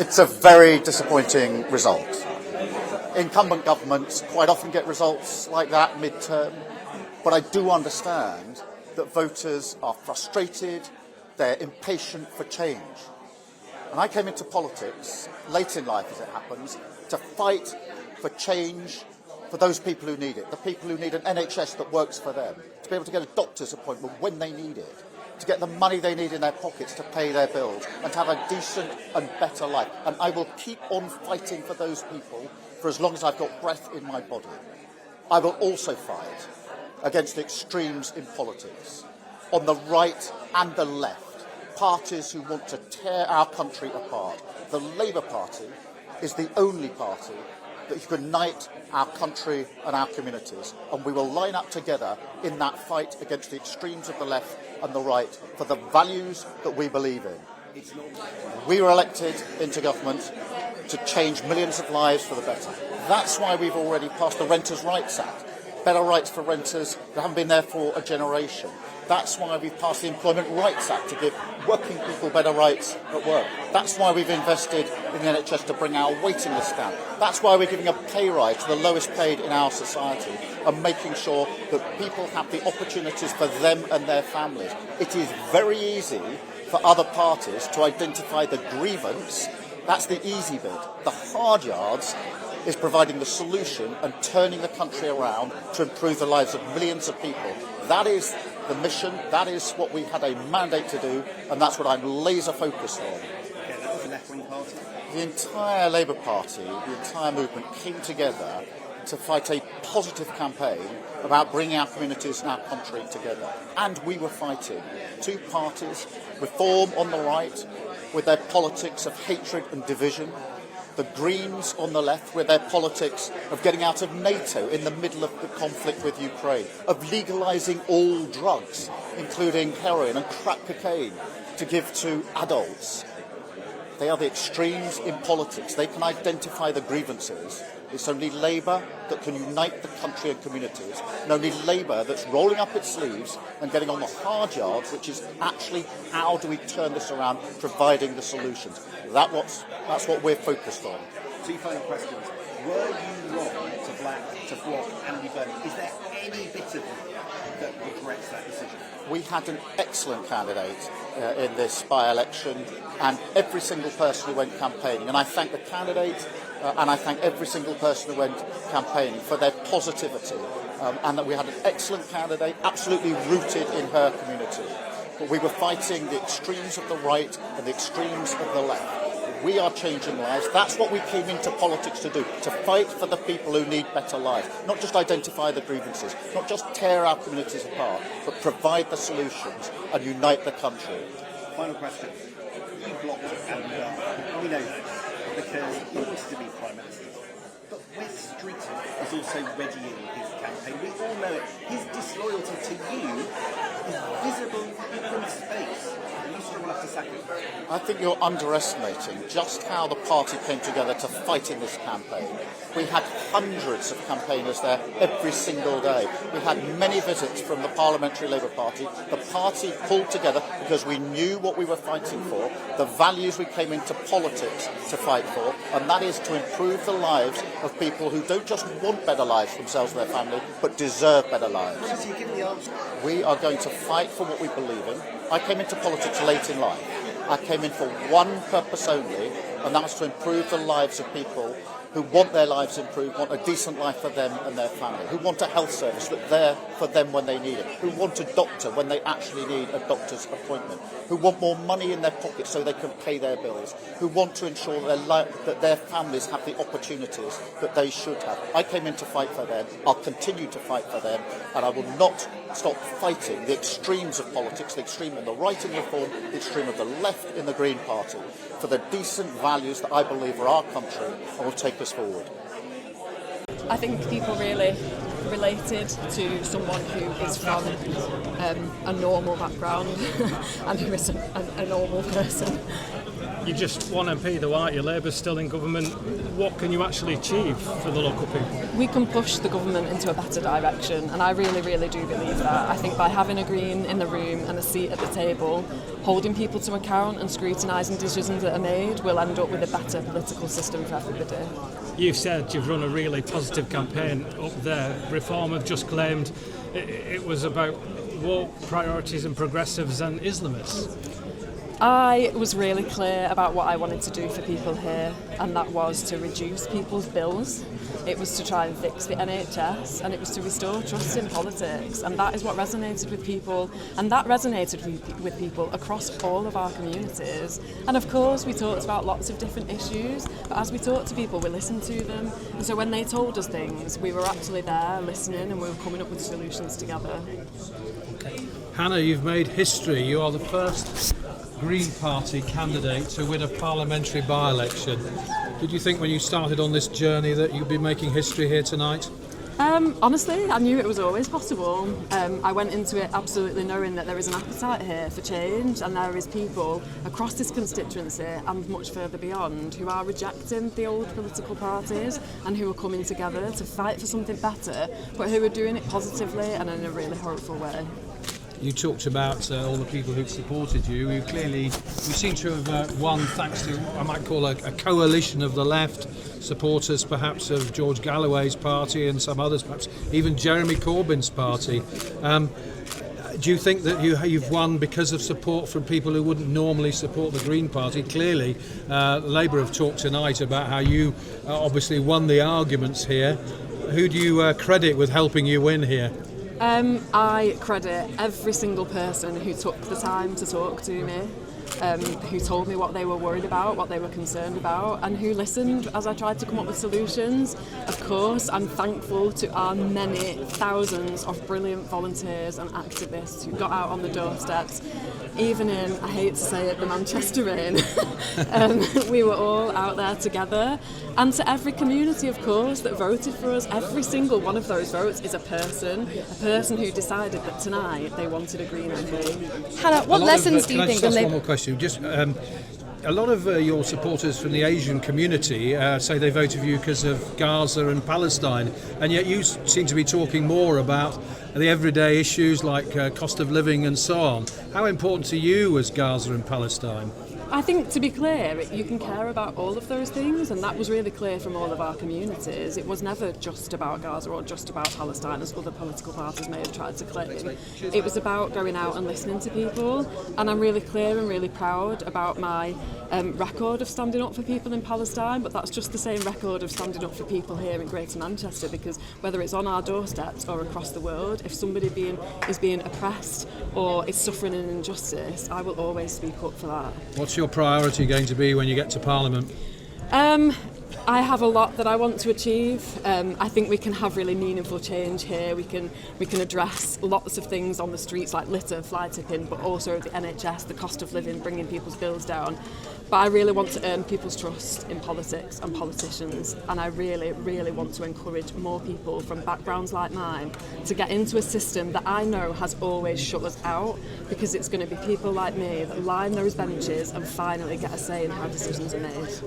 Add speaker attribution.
Speaker 1: It's a very disappointing result. Incumbent governments quite often get results like that mid-term, but I do understand that voters are frustrated, they're impatient for change. And I came into politics, late in life as it happens, to fight for change for those people who need it, the people who need an NHS that works for them, to be able to get a doctor's appointment when they need it, to get the money they need in their pockets to pay their bills, and to have a decent and better life. And I will keep on fighting for those people for as long as I've got breath in my body. I will also fight against the extremes in politics, on the right and the left, parties who want to tear our country apart. The Labour Party is the only party that unite our country and our communities, and we will line up together in that fight against the extremes of the left and the right for the values that we believe in. We were elected into government to change millions of lives for the better. That's why we've already passed the Renters' Rights Act, better rights for renters that haven't been there for a generation. That's why we've passed the Employment Rights Act to give working people better rights at work. That's why we've invested in the NHS to bring our waiting list down. That's why we're giving a pay rise to the lowest paid in our society and making sure that people have the opportunities for them and their families. It is very easy for other parties to identify the grievance. That's the easy bit. The hard yards is providing the solution and turning the country around to improve the lives of millions of people. That is the mission, that is what we had a mandate to do, and that's what I'm laser focused on.
Speaker 2: Okay, that was a left-wing party.
Speaker 1: The entire Labour Party, the entire movement came together to fight a positive campaign about bringing our communities and our country together. And we were fighting two parties, Reform on the right, with their politics of hatred and division, the Greens on the left with their politics of getting out of NATO in the middle of the conflict with Ukraine, of legalising all drugs, including heroin and crack cocaine, to give to adults. They are the extremes in politics. They can identify the grievances. It's only Labour that can unite the country and communities, and only Labour that's rolling up its sleeves and getting on the hard yards, which is actually how do we turn this around, providing the solutions. That's what we're focused on.
Speaker 2: Two final questions. Were you wrong to block Andy Burnham? Is there any bit of you that regrets that decision?
Speaker 1: We had an excellent candidate in this by-election, and every single person who went campaigning, and I thank the candidate and I thank every single person who went campaigning for their positivity, and that we had an excellent candidate, absolutely rooted in her community. But we were fighting the extremes of the right and the extremes of the left. We are changing lives. That's what we came into politics to do, to fight for the people who need better lives. Not just identify the grievances, not just tear our communities apart, but provide the solutions and unite the country.
Speaker 2: Final question. You blocked Andy Burnham. We know this because he wanted to be Prime Minister. But Wes Streeton is also readying his campaign. We all know it. His disloyalty to you is visible from space. You still have to sack him.
Speaker 1: I think you're underestimating just how the party came together to fight in this campaign. We had hundreds of campaigners there every single day. We had many visits from the Parliamentary Labour Party. The party pulled together because we knew what we were fighting for, the values we came into politics to fight for, and that is to improve the lives of people who don't just want better lives for themselves and their family, but deserve better lives.
Speaker 2: So you give me the answer.
Speaker 1: We are going to fight for what we believe in. I came into politics late in life. I came in for one purpose only, and that was to improve the lives of people who want their lives improved, want a decent life for them and their family, who want a health service that's there for them when they need it, who want a doctor when they actually need a doctor's appointment, who want more money in their pockets so they can pay their bills, who want to ensure that their families have the opportunities that they should have. I came in to fight for them. I'll continue to fight for them, and I will not stop fighting the extremes of politics, the extreme in the right in Reform, the extreme of the left in the Green Party, for the decent values that I believe are our country and will take us forward.
Speaker 3: I think people really related to someone who is from a normal background and who is a normal person.
Speaker 4: You're just one MP though, aren't you? Labour's still in government. What can you actually achieve for the local people?
Speaker 3: We can push the government into a better direction, and I really, really do believe that. I think by having a Green in the room and a seat at the table, holding people to account and scrutinising decisions that are made, we'll end up with a better political system for everybody.
Speaker 4: You've said you've run a really positive campaign up there. Reform have just claimed it was about woke priorities and progressives and Islamists.
Speaker 3: I was really clear about what I wanted to do for people here, and that was to reduce people's bills. It was to try and fix the NHS, and it was to restore trust in politics, and that is what resonated with people, and that resonated with people across all of our communities. And of course we talked about lots of different issues, but as we talked to people we listened to them, and so when they told us things we were actually there listening, and we were coming up with solutions together.
Speaker 5: Hannah, you've made history. You are the first Green Party candidate to win a parliamentary by-election. Did you think when you started on this journey that you'd be making history here tonight?
Speaker 3: Honestly, I knew it was always possible. I went into it absolutely knowing that there is an appetite here for change, and there is people across this constituency and much further beyond who are rejecting the old political parties and who are coming together to fight for something better, but who are doing it positively and in a really hopeful way.
Speaker 5: You talked about all the people who've supported you. You seem to have won thanks to what I might call a coalition of the left, supporters perhaps of George Galloway's party and some others, perhaps even Jeremy Corbyn's party. Do you think that you've won because of support from people who wouldn't normally support the Green Party? Clearly, Labour have talked tonight about how you obviously won the arguments here. Who do you credit with helping you win here?
Speaker 3: I credit every single person who took the time to talk to me, who told me what they were worried about, what they were concerned about, and who listened as I tried to come up with solutions. Of course, I'm thankful to our many thousands of brilliant volunteers and activists who got out on the doorsteps, even in, I hate to say it, the Manchester rain. We were all out there together. And to every community, of course, that voted for us, every single one of those votes is a person who decided that tonight they wanted a Green MP.
Speaker 6: Hannah, what lessons do you think?
Speaker 5: Can I just ask one more question? Just a lot of your supporters from the Asian community say they voted for you because of Gaza and Palestine, and yet you seem to be talking more about the everyday issues like cost of living and so on. How important to you was Gaza and Palestine?
Speaker 3: I think, to be clear, you can care about all of those things, and that was really clear from all of our communities. It was never just about Gaza or just about Palestine, as other political parties may have tried to claim. It was about going out and listening to people, and I'm really clear and really proud about my record of standing up for people in Palestine, but that's just the same record of standing up for people here in Greater Manchester, because whether it's on our doorsteps or across the world, if somebody is being oppressed or is suffering an injustice, I will always speak up for that.
Speaker 5: What's your priority going to be when you get to Parliament?
Speaker 3: I have a lot that I want to achieve. I think we can have really meaningful change here. We can address lots of things on the streets like litter, fly tipping, but also the NHS, the cost of living, bringing people's bills down. But I really want to earn people's trust in politics and politicians, and I really, really want to encourage more people from backgrounds like mine to get into a system that I know has always shut us out, because it's going to be people like me that line those benches and finally get a say in how decisions are made.